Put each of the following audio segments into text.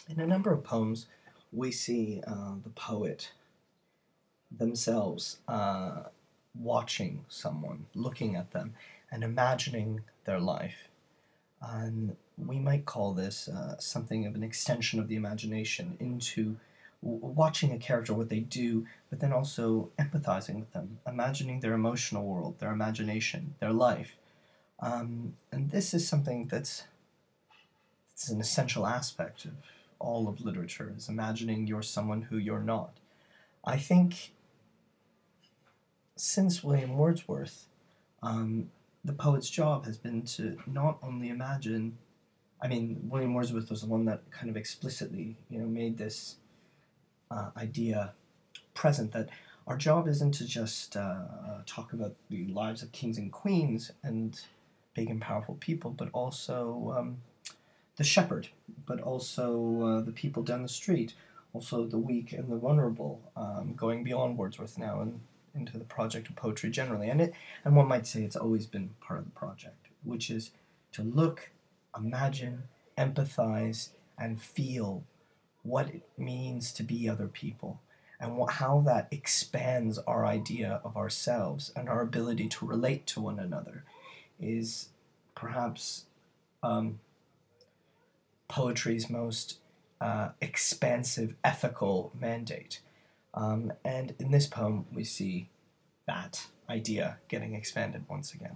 In a number of poems, we see the poet themselves watching someone, looking at them, and imagining their life. And we might call this something of an extension of the imagination into watching a character, what they do, but then also empathizing with them, imagining their emotional world, their imagination, their life. And this is something that's an essential aspect of all of literature, is imagining you're someone who you're not. I think since William Wordsworth, the poet's job has been to not only imagine. I mean, William Wordsworth was the one that kind of explicitly, made this idea present that our job isn't to just talk about the lives of kings and queens and big and powerful people, but also the shepherd, but also the people down the street, also the weak and the vulnerable, going beyond Wordsworth now and into the project of poetry generally. And one might say it's always been part of the project, which is to look, imagine, empathize, and feel what it means to be other people, and how that expands our idea of ourselves and our ability to relate to one another is perhaps poetry's most expansive ethical mandate. And in this poem, we see that idea getting expanded once again.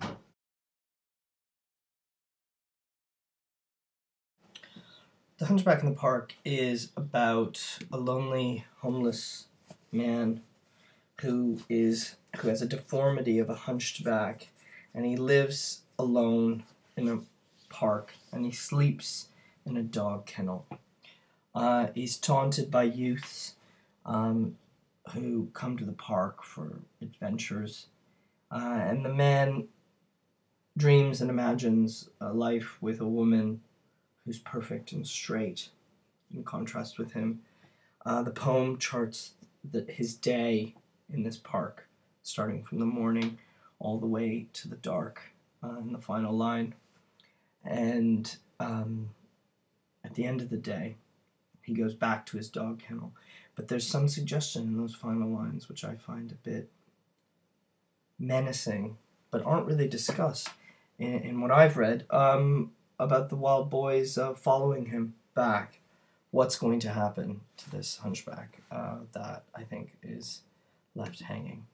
The Hunchback in the Park is about a lonely, homeless man who has a deformity of a hunched back, and he lives alone in a park, and he sleeps in a dog kennel. He's taunted by youths who come to the park for adventures, and the man dreams and imagines a life with a woman who's perfect and straight, in contrast with him. The poem charts his day in this park, starting from the morning all the way to the dark in the final line. And at the end of the day, he goes back to his dog kennel. But there's some suggestion in those final lines which I find a bit menacing, but aren't really discussed in what I've read, about the wild boys following him back. What's going to happen to this hunchback that I think is left hanging.